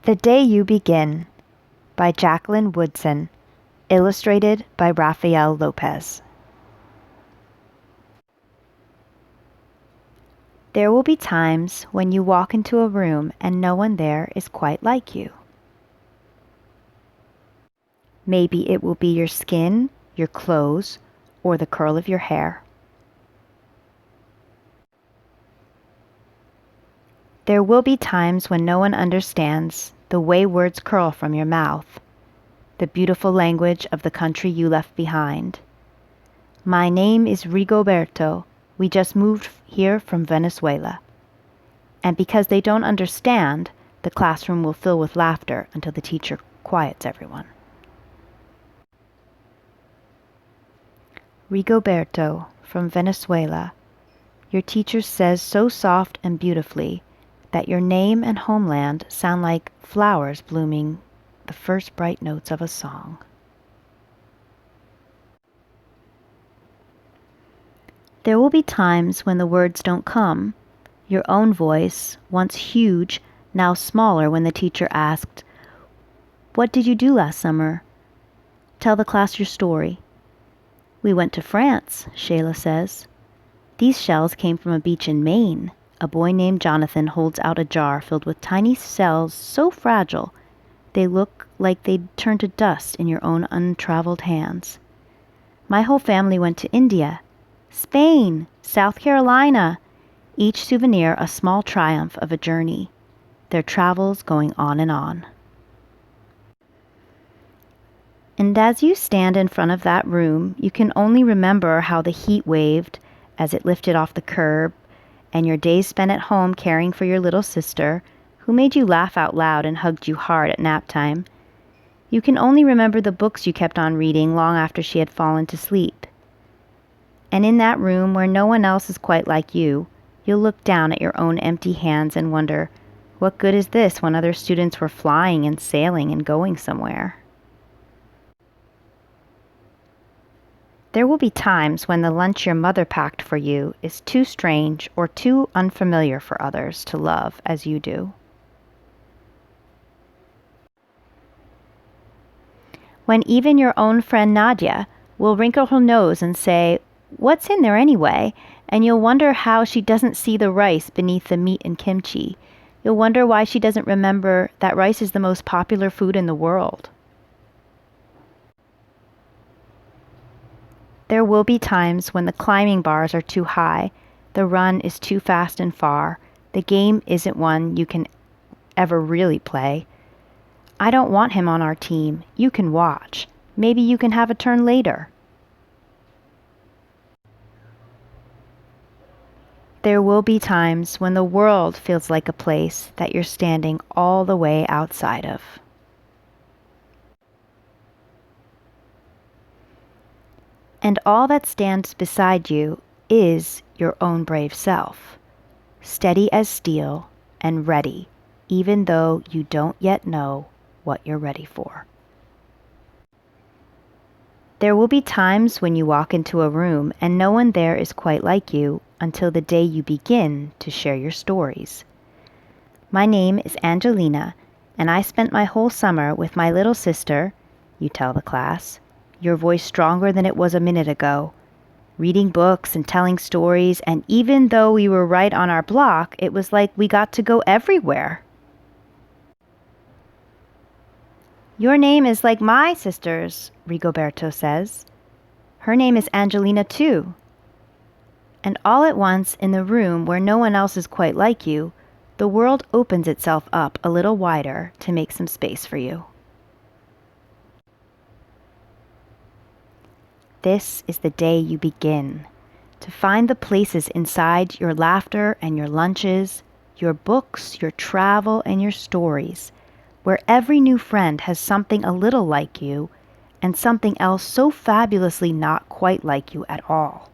The Day You Begin by Jacqueline Woodson, illustrated by Rafael Lopez. There will be times when you walk into a room and no one there is quite like you. Maybe it will be your skin, your clothes, or the curl of your hair. There will be times when no one understands the way words curl from your mouth, the beautiful language of the country you left behind. My name is Rigoberto. We just moved here from Venezuela. And because they don't understand, the classroom will fill with laughter until the teacher quiets everyone. Rigoberto, from Venezuela, your teacher says so soft and beautifully that your name and homeland sound like flowers blooming the first bright notes of a song. There will be times when the words don't come. Your own voice, once huge, now smaller when the teacher asked, "What did you do last summer? Tell the class your story." "We went to France," Shayla says. "These shells came from a beach in Maine." A boy named Jonathan holds out a jar filled with tiny shells so fragile they look like they'd turn to dust in your own untraveled hands. "My whole family went to India, Spain, South Carolina," each souvenir a small triumph of a journey, their travels going on and on. And as you stand in front of that room, you can only remember how the heat waved as it lifted off the curb, and your days spent at home caring for your little sister, who made you laugh out loud and hugged you hard at nap time. You can only remember the books you kept on reading long after she had fallen to sleep. And in that room where no one else is quite like you, you'll look down at your own empty hands and wonder, what good is this when other students were flying and sailing and going somewhere? There will be times when the lunch your mother packed for you is too strange or too unfamiliar for others to love as you do. When even your own friend Nadia will wrinkle her nose and say, "What's in there anyway?" And you'll wonder how she doesn't see the rice beneath the meat and kimchi. You'll wonder why she doesn't remember that rice is the most popular food in the world. There will be times when the climbing bars are too high, the run is too fast and far, the game isn't one you can ever really play. "I don't want him on our team. You can watch. Maybe you can have a turn later." There will be times when the world feels like a place that you're standing all the way outside of. And all that stands beside you is your own brave self, steady as steel and ready, even though you don't yet know what you're ready for. There will be times when you walk into a room and no one there is quite like you until the day you begin to share your stories. My name is Angelina, and I spent my whole summer with my little sister, you tell the class, your voice stronger than it was a minute ago, reading books and telling stories, and even though we were right on our block, it was like we got to go everywhere. "Your name is like my sister's," Rigoberto says. "Her name is Angelina too." And all at once, in the room where no one else is quite like you, the world opens itself up a little wider to make some space for you. This is the day you begin to find the places inside your laughter and your lunches, your books, your travel, and your stories, where every new friend has something a little like you and something else so fabulously not quite like you at all.